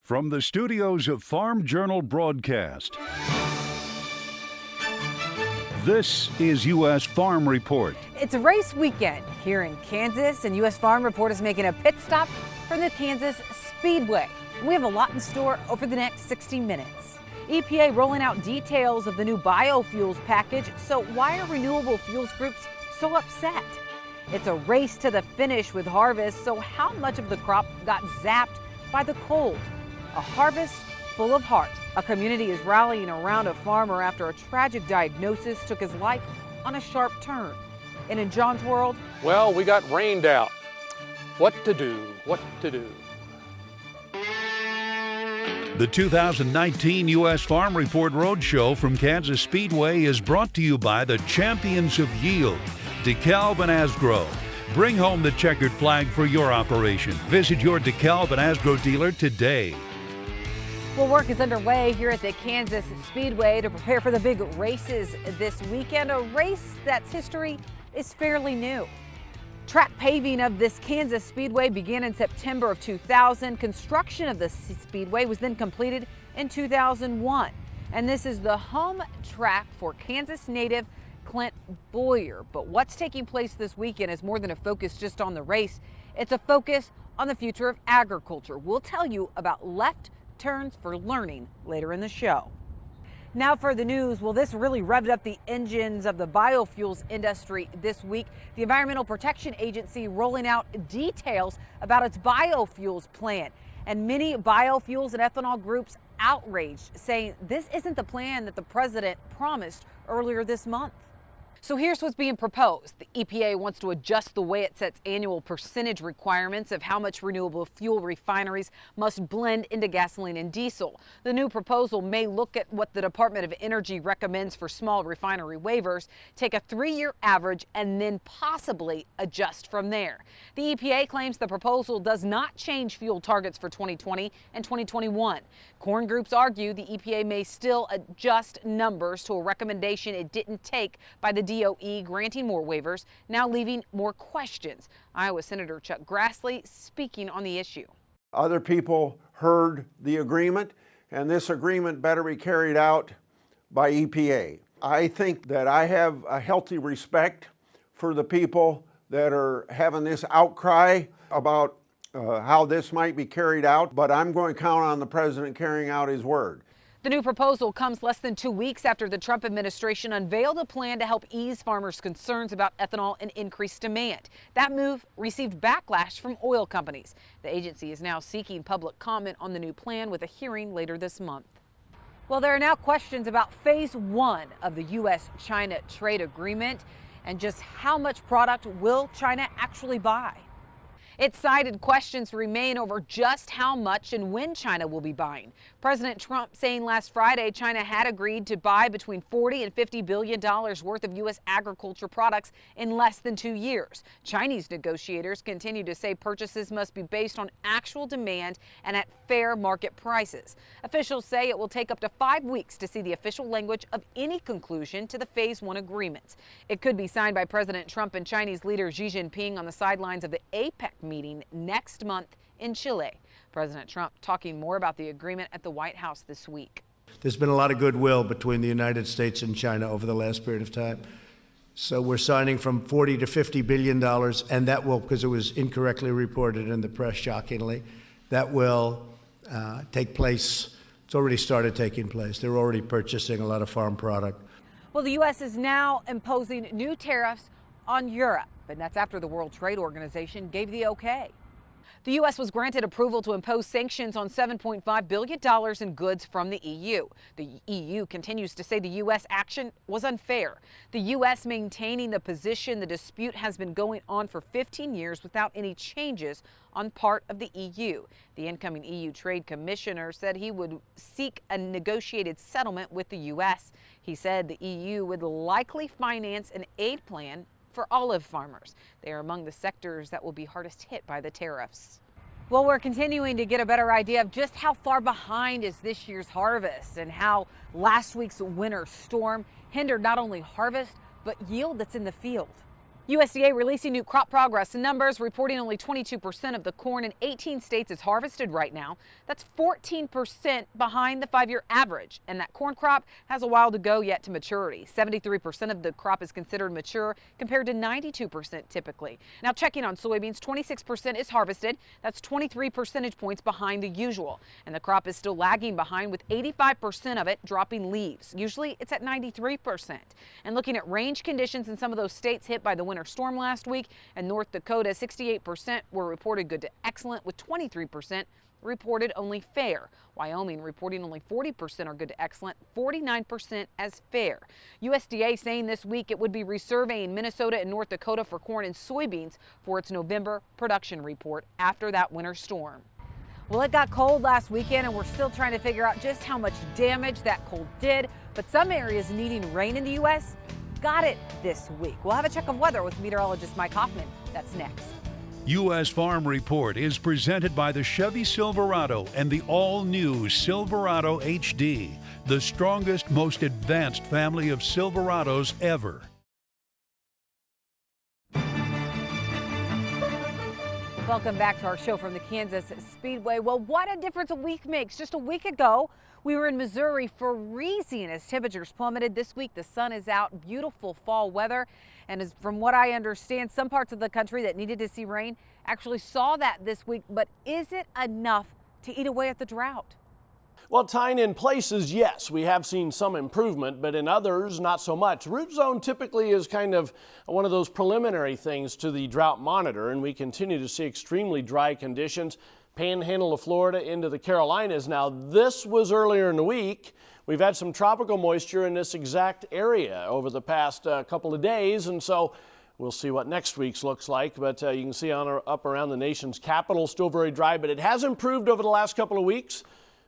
From the studios of Farm Journal Broadcast, this is U.S. Farm Report. It's a race weekend here in Kansas, and U.S. Farm Report is making a pit stop from the Kansas Speedway. We have a lot in store over the next 60 minutes. EPA rolling out details of the new biofuels package. So why are renewable fuels groups so upset? It's a race to the finish with harvest. So how much of the crop got zapped by the cold? A harvest full of heart. A community is rallying around a farmer after a tragic diagnosis took his life on a sharp turn. And in John's world, well, we got rained out. What to do? What to do? The 2019 U.S. Farm Report Roadshow from Kansas Speedway is brought to you by the champions of yield, DeKalb and Asgrow. Bring home the checkered flag for your operation. Visit your DeKalb and Asgrow dealer today. well, work is underway here at the Kansas Speedway to prepare for the big races this weekend, a race that's history is fairly new. Track paving of this Kansas Speedway began in September of 2000. Construction of the Speedway was then completed in 2001. And this is the home track for Kansas native Clint Boyer. But what's taking place this weekend is more than a focus just on the race. It's a focus on the future of agriculture. We'll tell you about left turns for learning later in the show. Now for the news. Well, this really revved up the engines of the biofuels industry this week. The Environmental Protection Agency rolling out details about its biofuels plan. And many biofuels and ethanol groups outraged, saying this isn't the plan that the president promised earlier this month. So here's what's being proposed. The EPA wants to adjust the way it sets annual percentage requirements of how much renewable fuel refineries must blend into gasoline and diesel. The new proposal may look at what the Department of Energy recommends for small refinery waivers, take a 3-year average, and then possibly adjust from there. The EPA claims the proposal does not change fuel targets for 2020 and 2021. Corn groups argue the EPA may still adjust numbers to a recommendation it didn't take by the DOE, granting more waivers, now leaving more questions. Iowa Senator Chuck Grassley speaking on the issue. Other people heard the agreement, and this agreement better be carried out by EPA. I think that I have a healthy respect for the people that are having this outcry about how this might be carried out, but I'm going to count on the president carrying out his word. The new proposal comes less than 2 weeks after the Trump administration unveiled a plan to help ease farmers' concerns about ethanol and increased demand. That move received backlash from oil companies. The agency is now seeking public comment on the new plan with a hearing later this month. Well, there are now questions about phase 1 of the U.S.-China trade agreement and just how much product will China actually buy. It cited questions remain over just how much and when China will be buying. President Trump saying last Friday China had agreed to buy between $40 and $50 billion worth of U.S. agriculture products in less than 2 years. Chinese negotiators continue to say purchases must be based on actual demand and at fair market prices. Officials say it will take up to 5 weeks to see the official language of any conclusion to the phase 1 agreements. It could be signed by President Trump and Chinese leader Xi Jinping on the sidelines of the APEC meeting next month in Chile. President Trump talking more about the agreement at the White House this week. There's been a lot of goodwill between the United States and China over the last period of time. So we're signing from $40 to $50 billion, and that will, because it was incorrectly reported in the press, shockingly, that will take place. It's already started taking place. They're already purchasing a lot of farm product. Well, the U.S. is now imposing new tariffs on Europe, and that's after the World Trade Organization gave the okay. The U.S. was granted approval to impose sanctions on $7.5 billion in goods from the EU. The EU continues to say the U.S. action was unfair. The U.S. maintaining the position the dispute has been going on for 15 years without any changes on part of the EU. The incoming EU Trade Commissioner said he would seek a negotiated settlement with the U.S. He said the EU would likely finance an aid plan for olive farmers. They are among the sectors that will be hardest hit by the tariffs. Well, we're continuing to get a better idea of just how far behind is this year's harvest and how last week's winter storm hindered not only harvest, but yield that's in the field. USDA releasing new crop progress numbers, reporting only 22% of the corn in 18 states is harvested right now. That's 14% behind the 5-year average, and that corn crop has a while to go yet to maturity. 73% of the crop is considered mature compared to 92% typically. Now checking on soybeans, 26% is harvested. That's 23 percentage points behind the usual, and the crop is still lagging behind with 85% of it dropping leaves. Usually it's at 93%. And looking at range conditions in some of those states hit by the winter storm last week, in North Dakota, 68% were reported good to excellent, with 23% reported only fair. Wyoming reporting only 40% are good to excellent, 49% as fair. USDA saying this week it would be resurveying Minnesota and North Dakota for corn and soybeans for its November production report after that winter storm. Well, it got cold last weekend, and we're still trying to figure out just how much damage that cold did. But some areas needing rain in the U.S. got it this week. We'll have a check of weather with meteorologist Mike Hoffman. That's next. U.S. Farm Report is presented by the Chevy Silverado and the all-new Silverado HD, the strongest, most advanced family of Silverados ever. Welcome back to our show from the Kansas Speedway. Well, what a difference a week makes. Just a week ago, we were in Missouri freezing as temperatures plummeted. This week, the sun is out, beautiful fall weather. And as from what I understand, some parts of the country that needed to see rain actually saw that this week. But is it enough to eat away at the drought? Well, tying in places, yes, we have seen some improvement, but in others, not so much. Root zone typically is kind of one of those preliminary things to the drought monitor, and we continue to see extremely dry conditions. Panhandle of Florida into the Carolinas. Now, this was earlier in the week. We've had some tropical moisture in this exact area over the past couple of days, and so we'll see what next week's looks like. But you can see up around the nation's capital, still very dry, but it has improved over the last couple of weeks.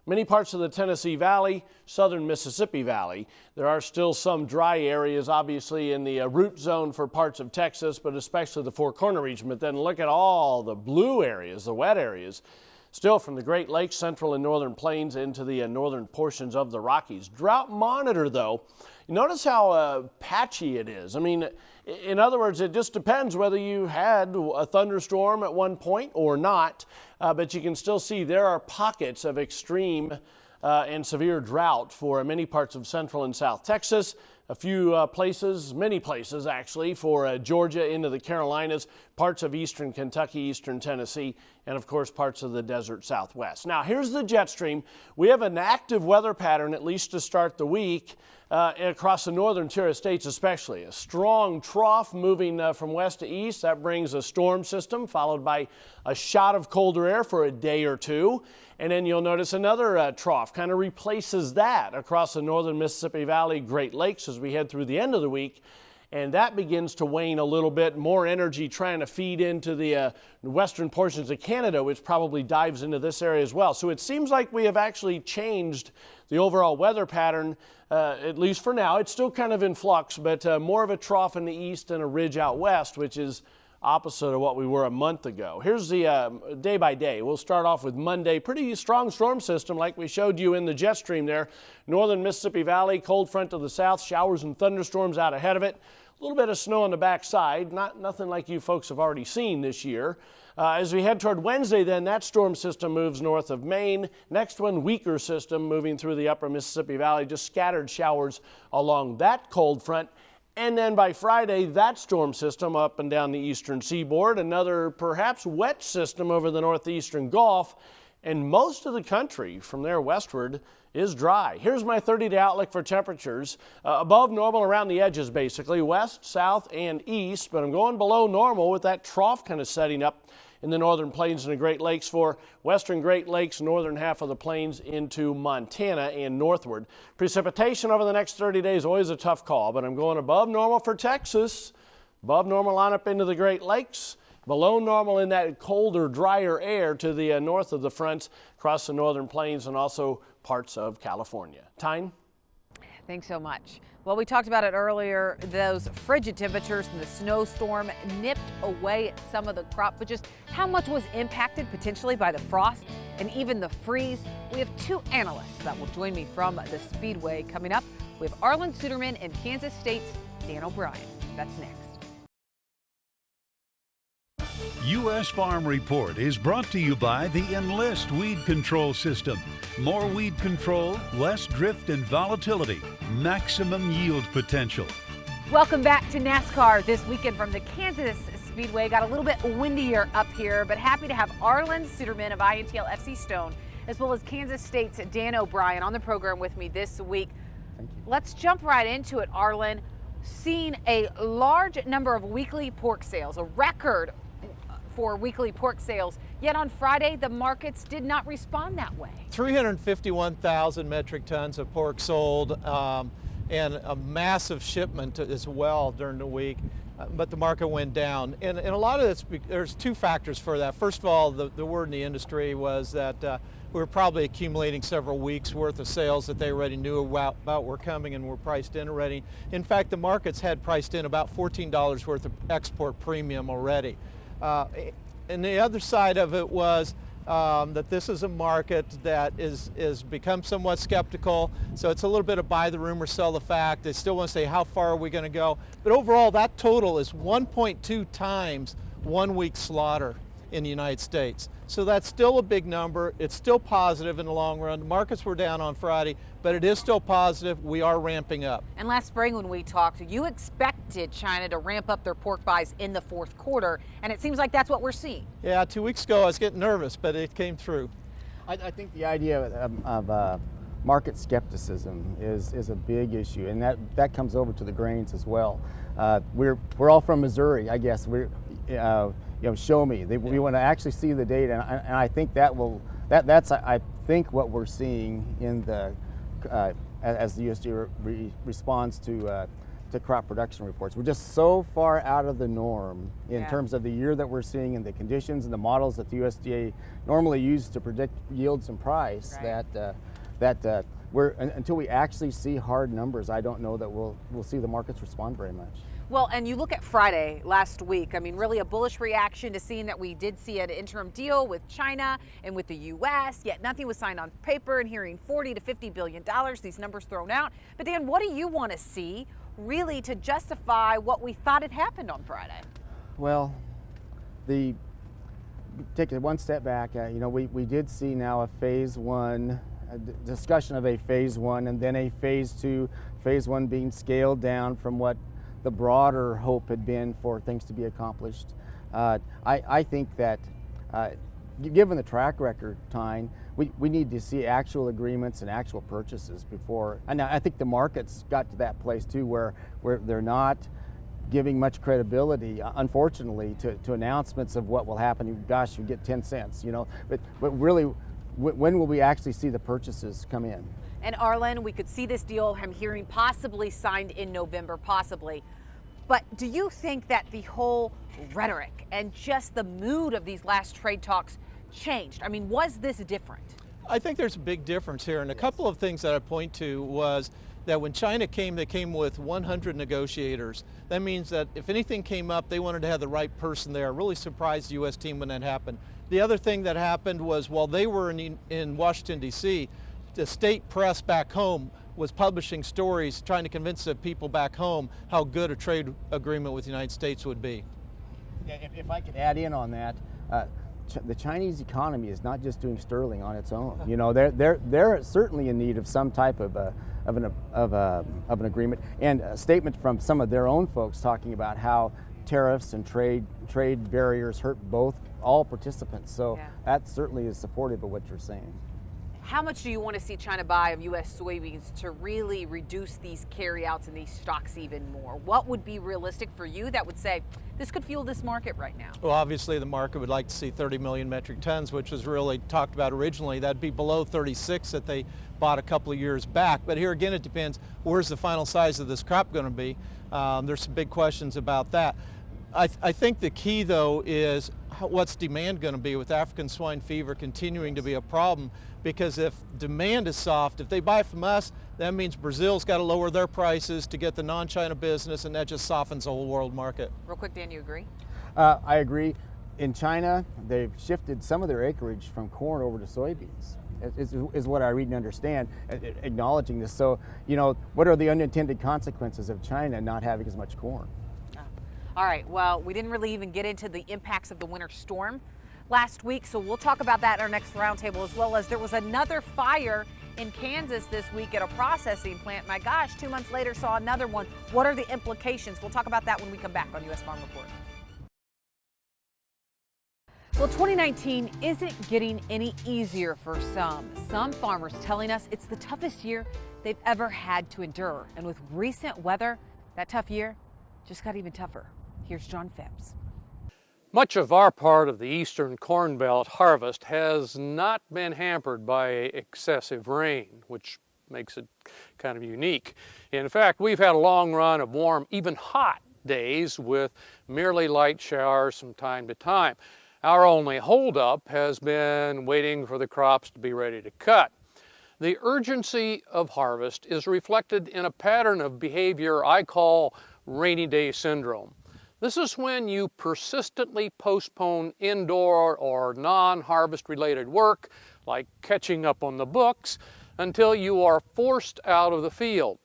Many parts of the Tennessee Valley, southern Mississippi Valley. There are still some dry areas, obviously, in the root zone for parts of Texas, but especially the Four Corner region. But then look at all the blue areas, the wet areas, still from the Great Lakes, central and northern plains into the northern portions of the Rockies. Drought monitor, though, notice how patchy it is. I mean, in other words, it just depends whether you had a thunderstorm at one point or not, but you can still see there are pockets of extreme and severe drought for many parts of central and south Texas. A few places, many places actually, for Georgia into the Carolinas, parts of eastern Kentucky, eastern Tennessee, and of course parts of the desert southwest. Now here's the jet stream. We have an active weather pattern, at least to start the week, across the northern tier of states especially. A strong trough moving from west to east. That brings a storm system followed by a shot of colder air for a day or two. And then you'll notice another trough kind of replaces that across the northern Mississippi Valley, Great Lakes as we head through the end of the week. And that begins to wane a little bit, more energy trying to feed into the western portions of Canada, which probably dives into this area as well. So it seems like we have actually changed the overall weather pattern, at least for now. It's still kind of in flux, but more of a trough in the east and a ridge out west, which is opposite of what we were a month ago. Here's the day by day. We'll start off with Monday. Pretty strong storm system like we showed you in the jet stream there. Northern Mississippi Valley, cold front to the south, showers and thunderstorms out ahead of it. A little bit of snow on the backside, nothing like you folks have already seen this year. As we head toward Wednesday, then, that storm system moves north of Maine. Next one, weaker system moving through the upper Mississippi Valley, just scattered showers along that cold front. And then by Friday, that storm system up and down the eastern seaboard, another perhaps wet system over the northeastern Gulf, and most of the country from there westward is dry. Here's my 30-day outlook for temperatures. Above normal around the edges, basically, west, south, and east, but I'm going below normal with that trough kind of setting up in the northern plains and the Great Lakes for western Great Lakes, northern half of the plains into Montana and northward. Precipitation over the next 30 days, always a tough call, but I'm going above normal for Texas, above normal on up into the Great Lakes, below normal in that colder, drier air to the north of the fronts across the northern plains and also parts of California. Tyne? Thanks so much. Well, we talked about it earlier. Those frigid temperatures and the snowstorm nipped away some of the crop, but just how much was impacted potentially by the frost and even the freeze? We have two analysts that will join me from the Speedway coming up. We have Arlen Suderman and Kansas State's Dan O'Brien. That's next. U.S. Farm Report is brought to you by the Enlist Weed Control System. More weed control, less drift and volatility, maximum yield potential. Welcome back to NASCAR this weekend from the Kansas Speedway. Got a little bit windier up here, but happy to have Arlen Suderman of INTL FC Stone, as well as Kansas State's Dan O'Brien on the program with me this week. Thank you. Let's jump right into it, Arlen. Seen a large number of weekly pork sales, a record for weekly pork sales, yet on Friday the markets did not respond that way. 351,000 metric tons of pork sold, and a massive shipment as well during the week, but the market went down. And a lot of this, there's two factors for that. First of all, the word in the industry was that we were probably accumulating several weeks worth of sales that they already knew about were coming and were priced in already. In fact, the markets had priced in about $14 worth of export premium already. And the other side of it was that this is a market that is become somewhat skeptical. So it's a little bit of buy the rumor, sell the fact. They still want to say, how far are we going to go? But overall, that total is 1.2 times 1 week slaughter in the United States. So that's still a big number. It's still positive in the long run. The markets were down on Friday, but it is still positive. We are ramping up. And last spring when we talked, you expected China to ramp up their pork buys in the fourth quarter, and it seems like that's what we're seeing. Yeah, 2 weeks ago I was getting nervous, but it came through. I think the idea of market skepticism is a big issue, and that comes over to the grains as well. We're all from Missouri, I guess. Show me. We want to actually see the data, and I think that's I think what we're seeing in the as the USDA responds to crop production reports. We're just so far out of the norm in terms of the year that we're seeing and the conditions and the models that the USDA normally uses to predict yields and price. Right. that we're until we actually see hard numbers, I don't know that we'll see the markets respond very much. Well, and you look at Friday last week, I mean, really a bullish reaction to seeing that we did see an interim deal with China and with the U.S., yet nothing was signed on paper, and hearing $40 to $50 billion, these numbers thrown out. But Dan, what do you want to see really to justify what we thought had happened on Friday? Well, take it one step back, we did see now a phase one, a discussion of a phase one and then a phase two, phase one being scaled down from what the broader hope had been for things to be accomplished. I think that given the track record, Tyne, we need to see actual agreements and actual purchases before, and I think the market's got to that place too where they're not giving much credibility, unfortunately, to announcements of what will happen. Gosh, you get 10 cents, but really, when will we actually see the purchases come in? And Arlen, we could see this deal, I'm hearing, possibly signed in November, possibly. But do you think that the whole rhetoric and just the mood of these last trade talks changed? I mean, was this different? I think there's a big difference here, and a couple of things that I point to was that when China came, they came with 100 negotiators. That means that if anything came up, they wanted to have the right person there. Really surprised the U.S. team when that happened. The other thing that happened was while they were in Washington, D.C., the state press back home was publishing stories trying to convince the people back home how good a trade agreement with the United States would be. Yeah, if I could add in on that, the Chinese economy is not just doing sterling on its own. They're certainly in need of some type of an agreement, and a statement from some of their own folks talking about how tariffs and trade barriers hurt all participants. So that certainly is supportive of what you're saying. How much do you want to see China buy of U.S. soybeans to really reduce these carryouts and these stocks even more? What would be realistic for you that would say this could fuel this market right now? Well, obviously the market would like to see 30 million metric tons, which was really talked about originally. That'd be below 36 that they bought a couple of years back. But here again, it depends, where's the final size of this crop going to be? There's some big questions about that. I think the key, though, is what's demand going to be with African swine fever continuing to be a problem, because if demand is soft, if they buy from us, that means Brazil's got to lower their prices to get the non-China business, and that just softens the whole world market. Real quick, Dan, you agree? I agree. In China, they've shifted some of their acreage from corn over to soybeans, is what I read and understand, acknowledging this. So, what are the unintended consequences of China not having as much corn? All right, well, we didn't really even get into the impacts of the winter storm last week, so we'll talk about that in our next roundtable, as well as there was another fire in Kansas this week at a processing plant. My gosh, 2 months later saw another one. What are the implications? We'll talk about that when we come back on U.S. Farm Report. Well, 2019 isn't getting any easier for some. Some farmers telling us it's the toughest year they've ever had to endure. And with recent weather, that tough year just got even tougher. Here's John Phipps. Much of our part of the eastern Corn Belt harvest has not been hampered by excessive rain, which makes it kind of unique. In fact, we've had a long run of warm, even hot days with merely light showers from time to time. Our only holdup has been waiting for the crops to be ready to cut. The urgency of harvest is reflected in a pattern of behavior I call rainy day syndrome. This is when you persistently postpone indoor or non-harvest related work, like catching up on the books, until you are forced out of the field.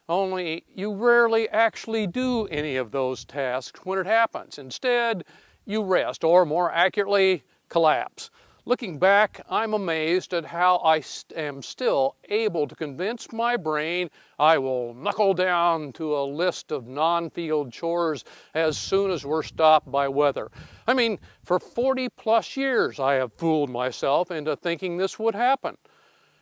Only you rarely actually do any of those tasks when it happens. Instead, you rest, or more accurately, collapse. Looking back, I'm amazed at how I am still able to convince my brain I will knuckle down to a list of non-field chores as soon as we're stopped by weather. I mean, for 40 plus years I have fooled myself into thinking this would happen.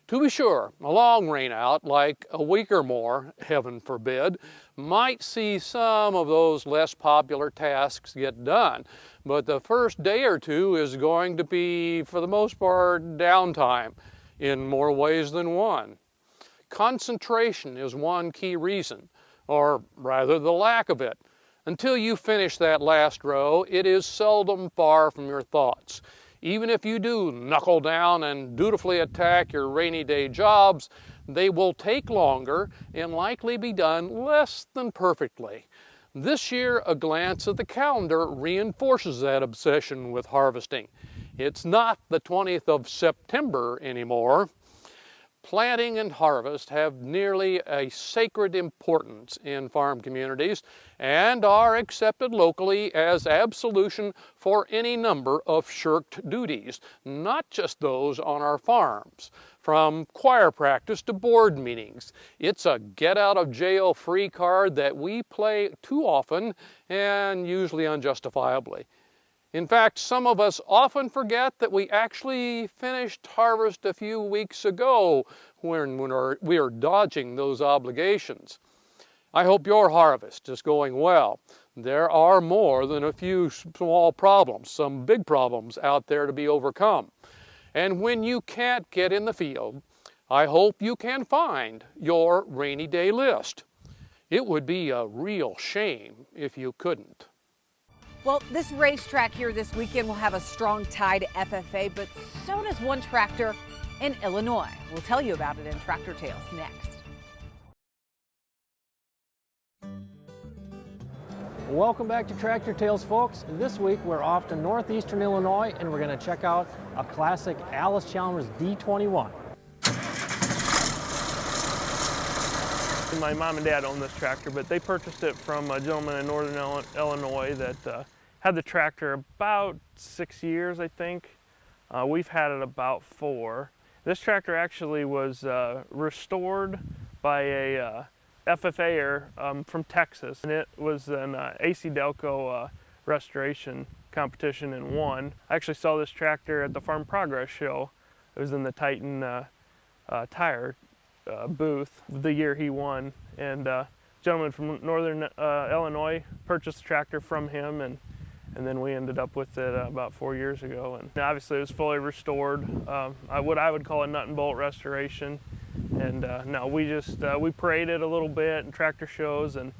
To be sure, a long rain out, like a week or more, heaven forbid, might see some of those less popular tasks get done. But the first day or two is going to be, for the most part, downtime in more ways than one. Concentration is one key reason, or rather the lack of it. Until you finish that last row, it is seldom far from your thoughts. Even if you do knuckle down and dutifully attack your rainy day jobs, they will take longer and likely be done less than perfectly. This year, a glance at the calendar reinforces that obsession with harvesting. It's not the 20th of September anymore. Planting and harvest have nearly a sacred importance in farm communities and are accepted locally as absolution for any number of shirked duties, not just those on our farms. From choir practice to board meetings, it's a get-out-of-jail-free card that we play too often and usually unjustifiably. In fact, some of us often forget that we actually finished harvest a few weeks ago when we are dodging those obligations. I hope your harvest is going well. There are more than a few small problems, some big problems out there to be overcome. And when you can't get in the field, I hope you can find your rainy day list. It would be a real shame if you couldn't. Well, this racetrack here this weekend will have a strong tie to FFA, but so does one tractor in Illinois. We'll tell you about it in Tractor Tales next. Welcome back to Tractor Tales, folks. This week we're off to northeastern Illinois and we're going to check out a classic Allis-Chalmers D21. My mom and dad own this tractor, but they purchased it from a gentleman in northern Illinois that had the tractor about 6 years, I think. We've had it about 4. This tractor actually was restored by a FFA-er from Texas, and it was an AC Delco restoration competition and won. I actually saw this tractor at the Farm Progress show. It was in the Titan tire booth the year he won, and a gentleman from northern Illinois purchased the tractor from him, and then we ended up with it about 4 years ago. And obviously it was fully restored, what I would call a nut and bolt restoration. And no, we paraded a little bit in tractor shows, and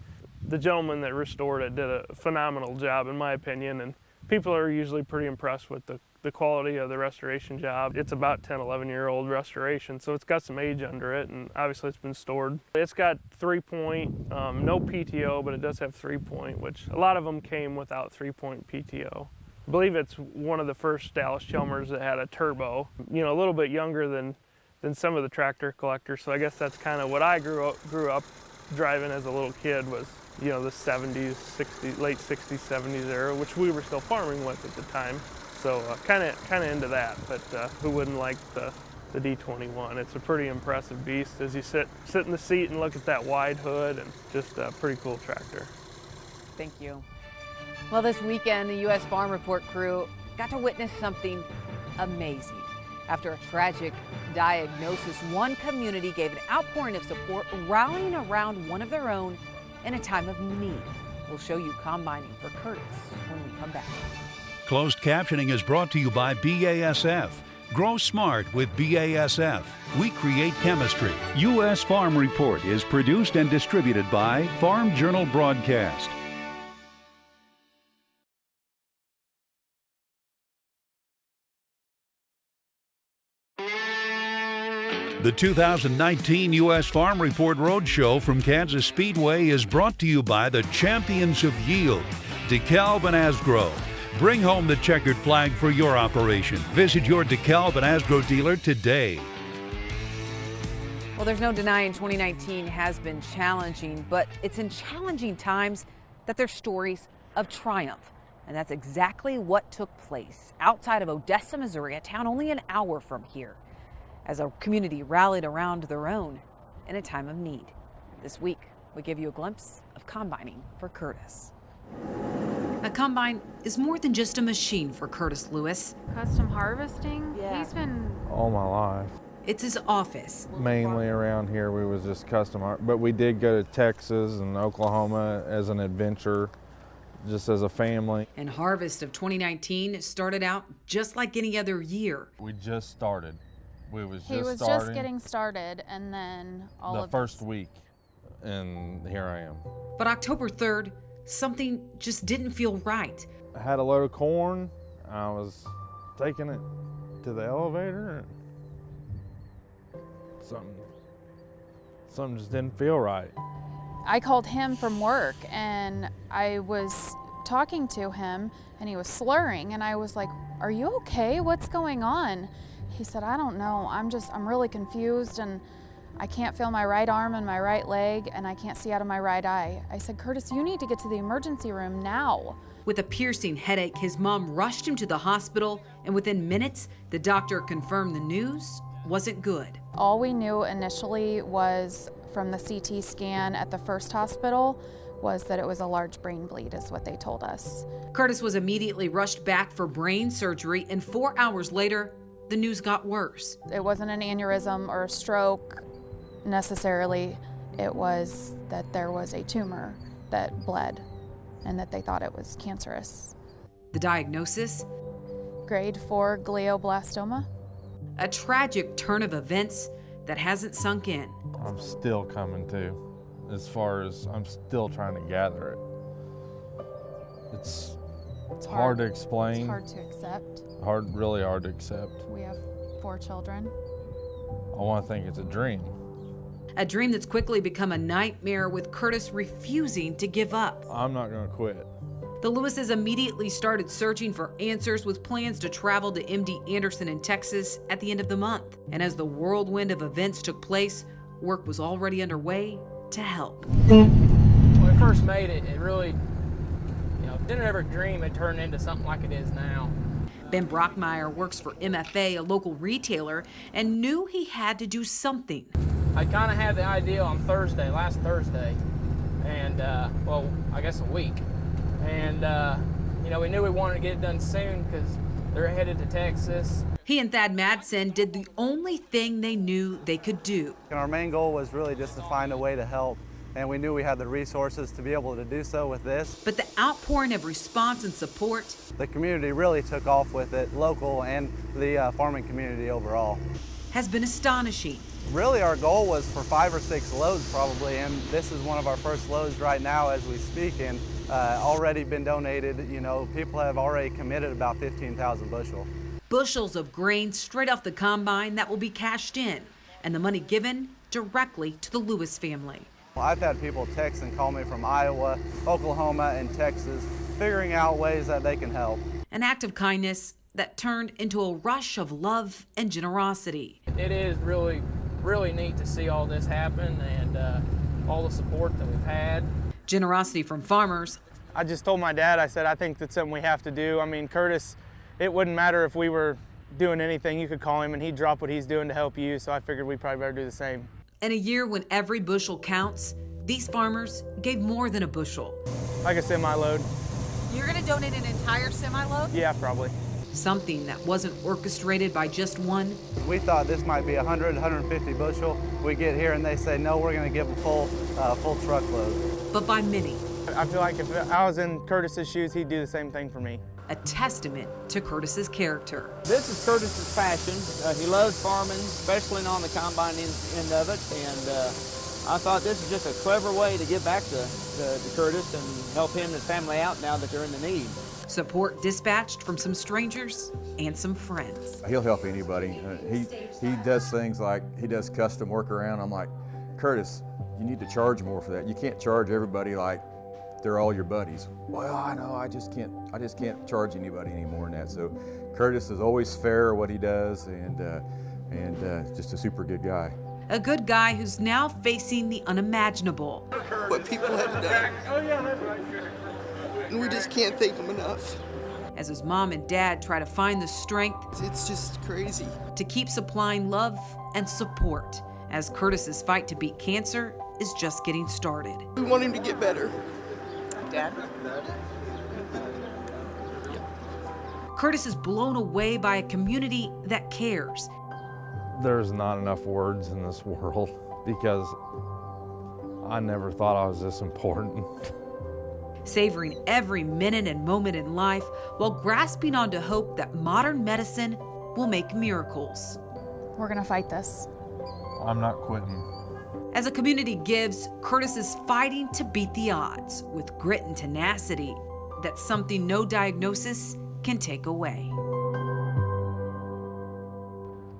the gentleman that restored it did a phenomenal job in my opinion, and people are usually pretty impressed with the quality of the restoration job. It's about 10, 11-year-old restoration, so it's got some age under it, and obviously it's been stored. It's got 3-point, no PTO, but it does have 3-point, which a lot of them came without 3-point PTO. I believe it's one of the first Allis-Chalmers that had a turbo, you know, a little bit younger than some of the tractor collectors, so I guess that's kind of what I grew up driving as a little kid, was you know, the 70s, 60s, late 60s, 70s era, which we were still farming with at the time. So kind of into that, but who wouldn't like the D21? It's a pretty impressive beast as you sit in the seat and look at that wide hood, and just a pretty cool tractor. Thank you. Well, this weekend, the U.S. Farm Report crew got to witness something amazing. After a tragic diagnosis, one community gave an outpouring of support, rallying around one of their own in a time of need. We'll show you combining for Curtis when we come back. Closed captioning is brought to you by BASF. Grow smart with BASF. We create chemistry. U.S. Farm Report is produced and distributed by Farm Journal Broadcast. The 2019 U.S. Farm Report Roadshow from Kansas Speedway is brought to you by the champions of yield, DeKalb and Asgrow. Bring home the checkered flag for your operation. Visit your DeKalb and Asgrow dealer today. Well, there's no denying 2019 has been challenging, but it's in challenging times that there's stories of triumph. And that's exactly what took place outside of Odessa, Missouri, a town only an hour from here, as a community rallied around their own in a time of need. This week, we give you a glimpse of combining for Curtis. A combine is more than just a machine for Curtis Lewis. Custom harvesting? Yeah. He's been all my life. It's his office. Mainly around here we was just custom art, but we did go to Texas and Oklahoma as an adventure, just as a family. And harvest of 2019 started out just like any other year. We just started. He was just getting started, and then the first week, and here I am. But October 3rd, something just didn't feel right. I had a load of corn. I was taking it to the elevator, and something just didn't feel right. I called him from work, and I was talking to him, and he was slurring, and I was like, "Are you okay? What's going on?" He said, "I don't know. I'm really confused, and I can't feel my right arm and my right leg, and I can't see out of my right eye." I said, "Curtis, you need to get to the emergency room now." With a piercing headache, his mom rushed him to the hospital, and within minutes, the doctor confirmed the news wasn't good. All we knew initially was from the CT scan at the first hospital was that it was a large brain bleed, is what they told us. Curtis was immediately rushed back for brain surgery, and 4 hours later, the news got worse. It wasn't an aneurysm or a stroke necessarily. It was that there was a tumor that bled and that they thought it was cancerous. The diagnosis? Grade 4 glioblastoma. A tragic turn of events that hasn't sunk in. I'm still coming to, as far as I'm still trying to gather it. It's hard to explain. It's hard to accept. Really hard to accept. We have 4 children. I want to think it's a dream. A dream that's quickly become a nightmare, with Curtis refusing to give up. I'm not going to quit. The Lewises immediately started searching for answers, with plans to travel to MD Anderson in Texas at the end of the month. And as the whirlwind of events took place, work was already underway to help. When we first made it, it really, didn't ever dream it turned into something like it is now. Ben Brockmeyer works for MFA, a local retailer, and knew he had to do something. I kind of had the idea on last Thursday, and I guess a week. And we knew we wanted to get it done soon because they're headed to Texas. He and Thad Madsen did the only thing they knew they could do. And our main goal was really just to find a way to help, and we knew we had the resources to be able to do so with this. But the outpouring of response and support, the community really took off with it, local and the farming community overall, has been astonishing. Really, our goal was for 5 or 6 loads probably, and this is one of our first loads right now as we speak, and already been donated. People have already committed about 15,000 bushel. Bushels of grain straight off the combine that will be cashed in, and the money given directly to the Lewis family. I've had people text and call me from Iowa, Oklahoma, and Texas, figuring out ways that they can help. An act of kindness that turned into a rush of love and generosity. It is really, really neat to see all this happen, and all the support that we've had. Generosity from farmers. I just told my dad, I said, I think that's something we have to do. I mean, Curtis, it wouldn't matter if we were doing anything. You could call him and he'd drop what he's doing to help you. So I figured we probably better do the same. In a year when every bushel counts, these farmers gave more than a bushel. Like a semi-load. You're going to donate an entire semi-load? Yeah, probably. Something that wasn't orchestrated by just one. We thought this might be 100, 150 bushel. We get here and they say, no, we're going to give a full truckload. But by many. I feel like if I was in Curtis's shoes, he'd do the same thing for me. A testament to Curtis's character. This is Curtis's passion. He loves farming, especially on the combine end of it. And I thought this is just a clever way to give back to Curtis and help him and his family out now that they're in the need. Support dispatched from some strangers and some friends. He'll help anybody. He does things like he does custom work around. I'm like, Curtis, you need to charge more for that. You can't charge everybody like they're all your buddies. Well, I know, I just can't charge anybody anymore than that. So Curtis is always fair at what he does and just a super good guy. A good guy who's now facing the unimaginable. What people have done. And we just can't thank them enough. As his mom and dad try to find the strength. It's just crazy. To keep supplying love and support as Curtis's fight to beat cancer is just getting started. We want him to get better. Dad? Curtis is blown away by a community that cares. There's not enough words in this world because I never thought I was this important. Savoring every minute and moment in life while grasping onto hope that modern medicine will make miracles. We're gonna fight this. I'm not quitting. As a community gives, Curtis is fighting to beat the odds with grit and tenacity. That's something no diagnosis can take away.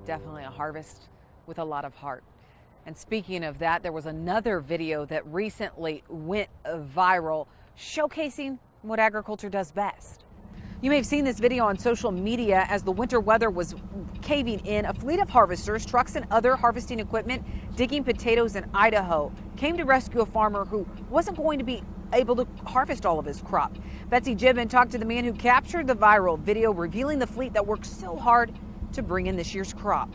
Definitely a harvest with a lot of heart. And speaking of that, there was another video that recently went viral showcasing what agriculture does best. You may have seen this video on social media as the winter weather was caving in. A fleet of harvesters, trucks, and other harvesting equipment digging potatoes in Idaho came to rescue a farmer who wasn't going to be able to harvest all of his crop. Betsy Gibbon talked to the man who captured the viral video, revealing the fleet that worked so hard to bring in this year's crop.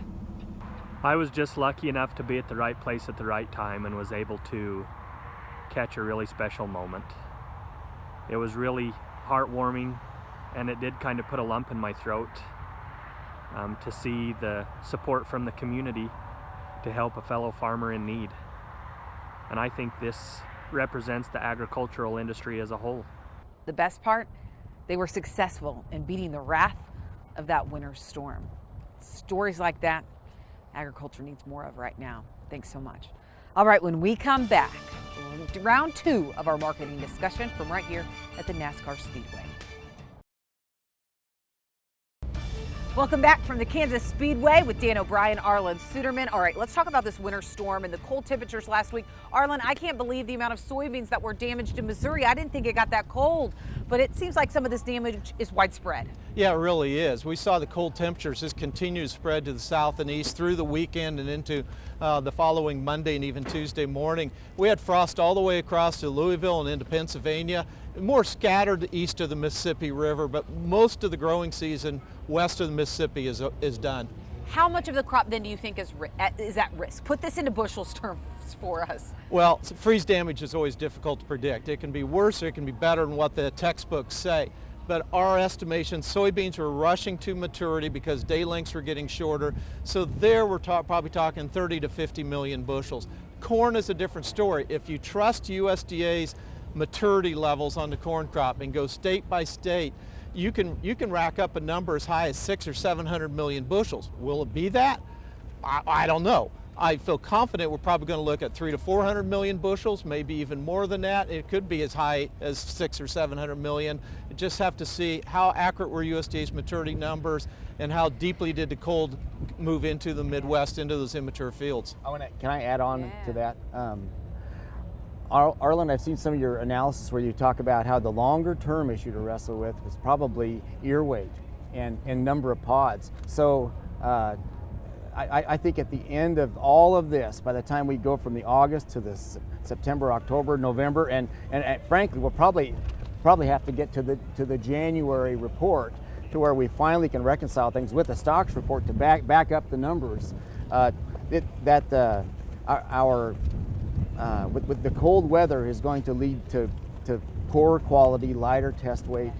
I was just lucky enough to be at the right place at the right time and was able to catch a really special moment. It was really heartwarming, and it did kind of put a lump in my throat to see the support from the community to help a fellow farmer in need. And I think this represents the agricultural industry as a whole. The best part, they were successful in beating the wrath of that winter storm. Stories like that, agriculture needs more of right now. Thanks so much. All right, when we come back, round 2 of our marketing discussion from right here at the NASCAR Speedway. Welcome back from the Kansas Speedway with Dan O'Brien, Arlen Suderman. All right, let's talk about this winter storm and the cold temperatures last week. Arlen, I can't believe the amount of soybeans that were damaged in Missouri. I didn't think it got that cold, but it seems like some of this damage is widespread. Yeah, it really is. We saw the cold temperatures just continue to spread to the south and east through the weekend and into the following Monday and even Tuesday morning. We had frost all the way across to Louisville and into Pennsylvania, more scattered east of the Mississippi River, but most of the growing season west of the Mississippi is done. How much of the crop then do you think is at risk? Put this into bushels terms for us. Well, freeze damage is always difficult to predict. It can be worse or it can be better than what the textbooks say. But our estimation, soybeans were rushing to maturity because day lengths were getting shorter. So there we're probably talking 30 to 50 million bushels. Corn is a different story. If you trust USDA's maturity levels on the corn crop and go state by state, you can rack up a number as high as 600 or 700 million bushels. Will it be that? I don't know. I feel confident we're probably going to look at 300 to 400 million bushels, maybe even more than that. It could be as high as 600 or 700 million. You just have to see how accurate were USDA's maturity numbers and how deeply did the cold move into the Midwest, into those immature fields. Can I add on to that? Arlen, I've seen some of your analysis where you talk about how the longer term issue to wrestle with was probably ear weight and number of pods. So I think at the end of all of this, by the time we go from the August to the September, October, November, and frankly, we'll probably have to get to the January report to where we finally can reconcile things with the stocks report to back up the numbers. With the cold weather is going to lead to poor quality, lighter test weight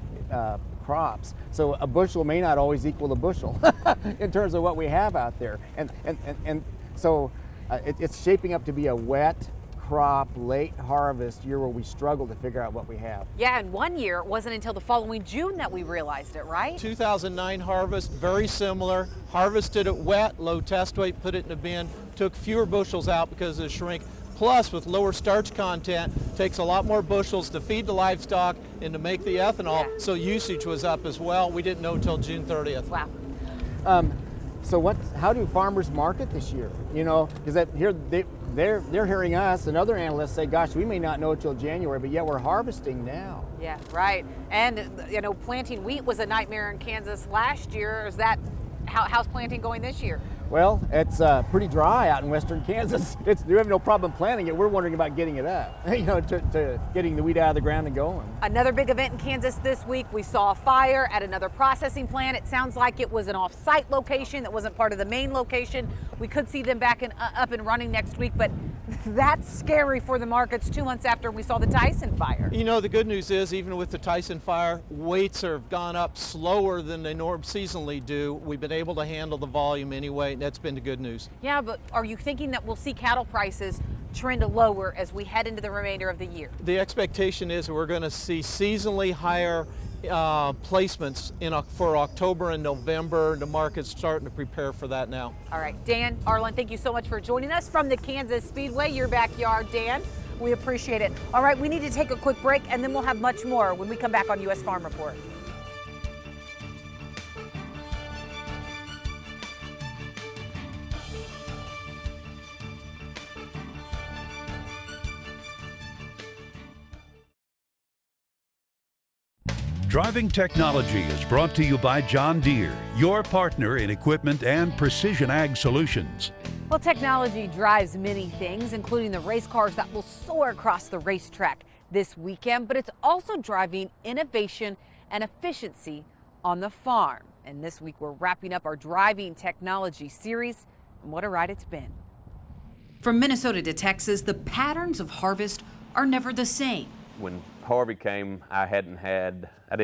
crops. So a bushel may not always equal a bushel in terms of what we have out there. And so it's shaping up to be a wet crop, late harvest year where we struggle to figure out what we have. Yeah, and one year it wasn't until the following June that we realized it, right? 2009 harvest, very similar. Harvested it wet, low test weight, put it in a bin, took fewer bushels out because of the shrink. Plus, with lower starch content, takes a lot more bushels to feed the livestock and to make the ethanol, so usage was up as well. We didn't know until June 30th. Wow. So how do farmers market this year? You know, because they're hearing us and other analysts say, gosh, we may not know until January, but yet we're harvesting now. Yeah, right. And, you know, planting wheat was a nightmare in Kansas last year. How's planting going this year? Well, it's pretty dry out in western Kansas. We have no problem planting it. We're wondering about getting it up, you know, to getting the wheat out of the ground and going. Another big event in Kansas this week. We saw a fire at another processing plant. It sounds like it was an off-site location that wasn't part of the main location. We could see them back up and running next week, but that's scary for the markets 2 months after we saw the Tyson fire. You know, the good news is, even with the Tyson fire, weights have gone up slower than they seasonally do. We've been able to handle the volume anyway. That's been the good news. Yeah, but are you thinking that we'll see cattle prices trend lower as we head into the remainder of the year? The expectation is we're going to see seasonally higher placements for October and November. The market's starting to prepare for that now. All right, Dan, Arlen, thank you so much for joining us from the Kansas Speedway, your backyard, Dan. We appreciate it. All right, we need to take a quick break, and then we'll have much more when we come back on U.S. Farm Report. Driving Technology is brought to you by John Deere, your partner in equipment and precision ag solutions. Well, technology drives many things, including the race cars that will soar across the racetrack this weekend, but it's also driving innovation and efficiency on the farm. And this week we're wrapping up our Driving Technology series, and what a ride it's been. From Minnesota to Texas, the patterns of harvest are never the same. When Harvey came, I didn't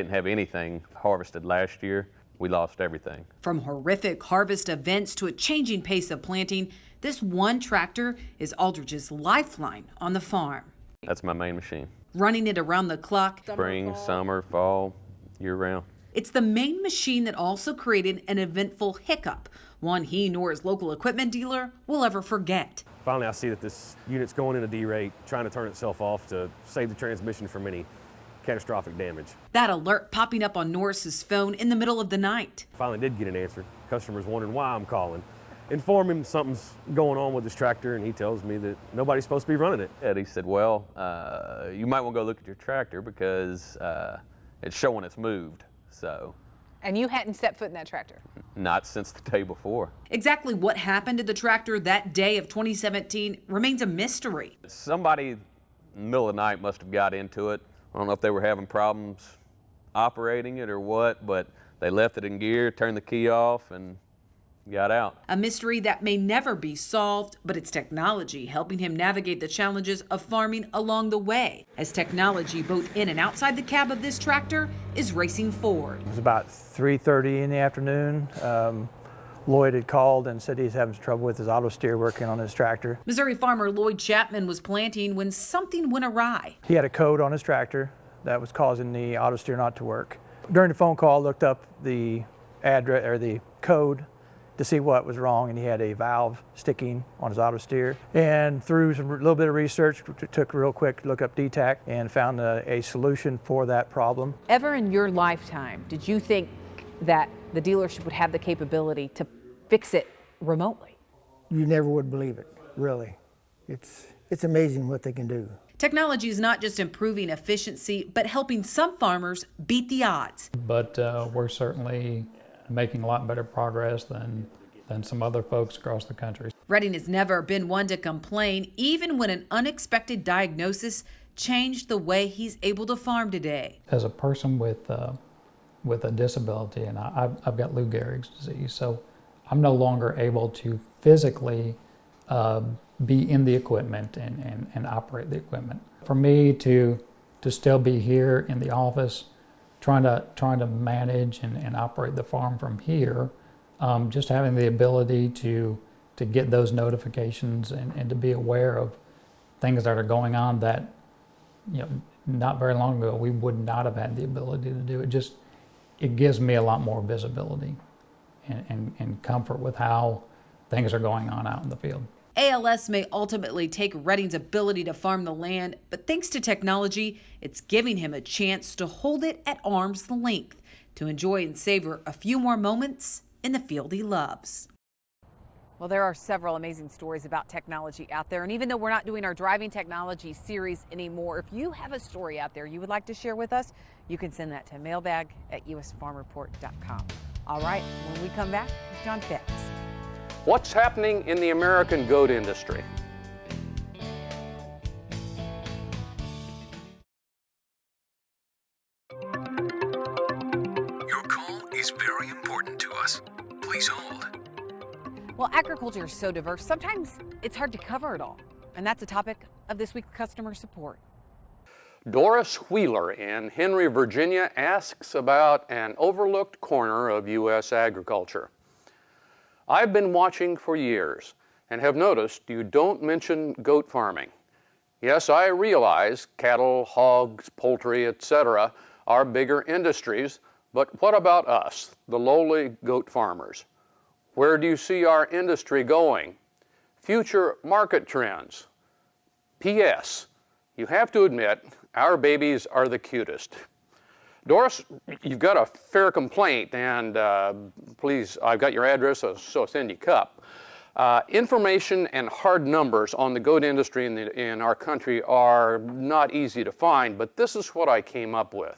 have anything harvested last year. We lost everything. From horrific harvest events to a changing pace of planting, this one tractor is Aldridge's lifeline on the farm. That's my main machine. Running it around the clock. Spring, summer, fall, year round. It's the main machine that also created an eventful hiccup, one he nor his local equipment dealer will ever forget. Finally, I see that this unit's going in a D-rate, trying to turn itself off to save the transmission from any catastrophic damage. That alert popping up on Norris's phone in the middle of the night. Finally did get an answer. Customer's wondering why I'm calling. Inform him something's going on with this tractor, and he tells me that nobody's supposed to be running it. And he said, well, you might want to go look at your tractor because it's showing it's moved, so. And you hadn't stepped foot in that tractor? Not since the day before. Exactly what happened to the tractor that day of 2017 remains a mystery. Somebody in the middle of the night must have got into it. I don't know if they were having problems operating it or what, but they left it in gear, turned the key off, and got out. A mystery that may never be solved, but it's technology helping him navigate the challenges of farming along the way, as technology both in and outside the cab of this tractor is racing forward. It was about 3:30 in the afternoon. Lloyd had called and said he's having trouble with his auto steer working on his tractor. Missouri farmer Lloyd Chapman was planting when something went awry. He had a code on his tractor that was causing the auto steer not to work. During the phone call, looked up the address or the code to see what was wrong, and he had a valve sticking on his auto steer. And through a little bit of research, took a real quick look up DTAC and found a solution for that problem. Ever in your lifetime, did you think that the dealership would have the capability to fix it remotely? You never would believe it, really. It's amazing what they can do. Technology is not just improving efficiency, but helping some farmers beat the odds. But we're certainly making a lot better progress than than some other folks across the country. Redding has never been one to complain, even when an unexpected diagnosis changed the way he's able to farm today. As a person with a disability, and I've got Lou Gehrig's disease, so I'm no longer able to physically be in the equipment and operate the equipment. For me to still be here in the office, trying to manage and operate the farm from here, just having the ability to get those notifications and to be aware of things that are going on that, you know, not very long ago we would not have had the ability to do. It gives me a lot more visibility and comfort with how things are going on out in the field. ALS may ultimately take Redding's ability to farm the land, but thanks to technology, it's giving him a chance to hold it at arm's length, to enjoy and savor a few more moments in the field he loves. Well, there are several amazing stories about technology out there, and even though we're not doing our driving technology series anymore, if you have a story out there you would like to share with us, you can send that to mailbag@usfarmreport.com. All right, when we come back, John Fitz. What's happening in the American goat industry? Your call is very important to us. Please hold. Well, agriculture is so diverse, sometimes it's hard to cover it all. And that's a topic of this week's customer support. Doris Wheeler in Henry, Virginia asks about an overlooked corner of U.S. agriculture. I've been watching for years and have noticed you don't mention goat farming. Yes, I realize cattle, hogs, poultry, etc. are bigger industries, but what about us, the lowly goat farmers? Where do you see our industry going? Future market trends. P.S. You have to admit, our babies are the cutest. Doris, you've got a fair complaint, and please, I've got your address, so I'll send you a cup. Information and hard numbers on the goat industry in our country are not easy to find, but this is what I came up with.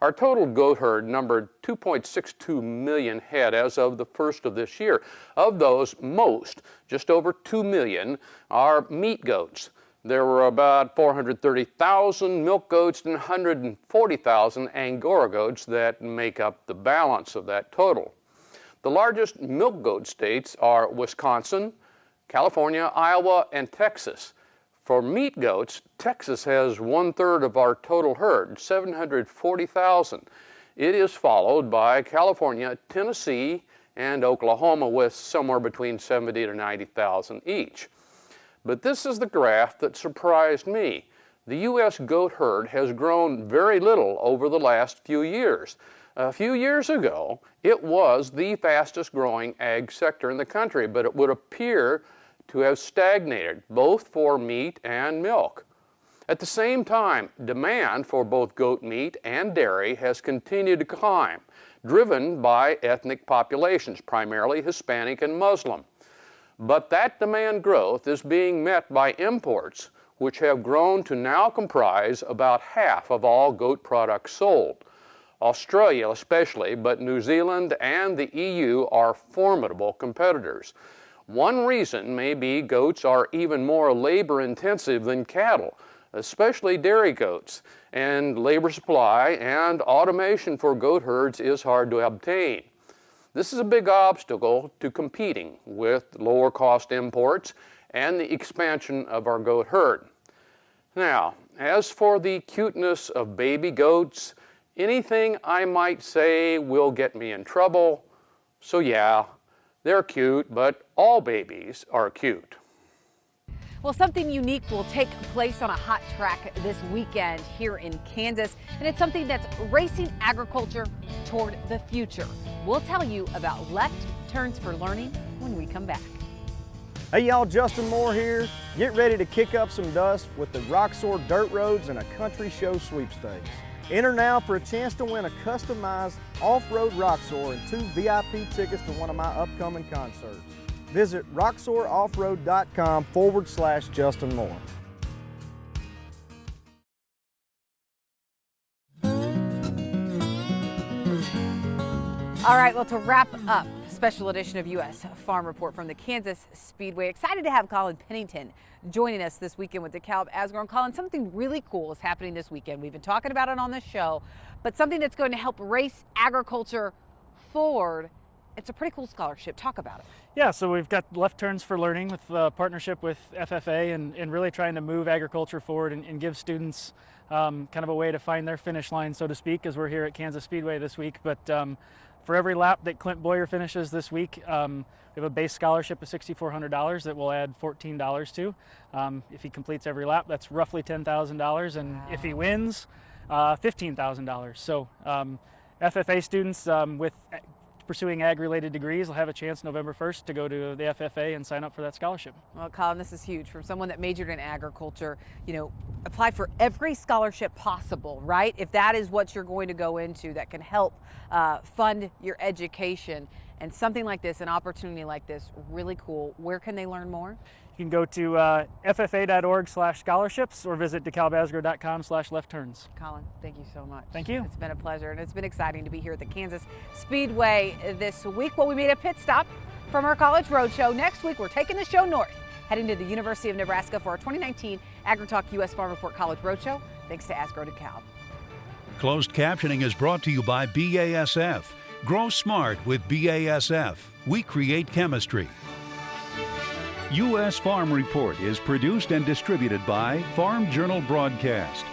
Our total goat herd numbered 2.62 million head as of the first of this year. Of those, most, just over 2 million, are meat goats. There were about 430,000 milk goats and 140,000 Angora goats that make up the balance of that total. The largest milk goat states are Wisconsin, California, Iowa, and Texas. For meat goats, Texas has 1/3 of our total herd, 740,000. It is followed by California, Tennessee, and Oklahoma with somewhere between 70 to 90,000 each. But this is the graph that surprised me. The U.S. goat herd has grown very little over the last few years. A few years ago, it was the fastest growing ag sector in the country, but it would appear to have stagnated, both for meat and milk. At the same time, demand for both goat meat and dairy has continued to climb, driven by ethnic populations, primarily Hispanic and Muslim. But that demand growth is being met by imports, which have grown to now comprise about half of all goat products sold. Australia especially, but New Zealand and the EU are formidable competitors. One reason may be goats are even more labor-intensive than cattle, especially dairy goats, and labor supply and automation for goat herds is hard to obtain. This is a big obstacle to competing with lower cost imports and the expansion of our goat herd. Now, as for the cuteness of baby goats, anything I might say will get me in trouble. So yeah, they're cute, but all babies are cute. Well, something unique will take place on a hot track this weekend here in Kansas, and it's something that's racing agriculture toward the future. We'll tell you about left turns for learning when we come back. Hey y'all, Justin Moore here. Get ready to kick up some dust with the Roxor Dirt Roads and a Country Show sweepstakes. Enter now for a chance to win a customized off-road Roxor and 2 VIP tickets to one of my upcoming concerts. Visit roxoroffroad.com/Justin Moore. All right, well, to wrap up special edition of U.S. Farm Report from the Kansas Speedway. Excited to have Colin Pennington joining us this weekend with DeKalb Asgrow. Colin, something really cool is happening this weekend. We've been talking about it on the show, but something that's going to help race agriculture forward. It's a pretty cool scholarship. Talk about it. Yeah, so we've got Left Turns for Learning with a partnership with FFA and really trying to move agriculture forward and give students kind of a way to find their finish line, so to speak, as we're here at Kansas Speedway this week. But for every lap that Clint Boyer finishes this week, we have a base scholarship of $6,400 that we'll add $14 to. If he completes every lap, that's roughly $10,000, and if he wins, $15,000. So FFA students with pursuing ag-related degrees will have a chance November 1st to go to the FFA and sign up for that scholarship. Well, Colin, this is huge. From someone that majored in agriculture, you know, apply for every scholarship possible, right? If that is what you're going to go into, that can help fund your education. And something like this, an opportunity like this, really cool. Where can they learn more? You can go to ffa.org/scholarships or visit DeKalbAsgrow.com/leftturns. Colin, thank you so much. Thank you. It's been a pleasure, and it's been exciting to be here at the Kansas Speedway this week. Well, we made a pit stop from our College Roadshow. Next week, we're taking the show north, heading to the University of Nebraska for our 2019 AgriTalk U.S. Farm Report College Roadshow. Thanks to Asgrow DeKalb. Closed captioning is brought to you by BASF. Grow smart with BASF. We create chemistry. U.S. Farm Report is produced and distributed by Farm Journal Broadcast.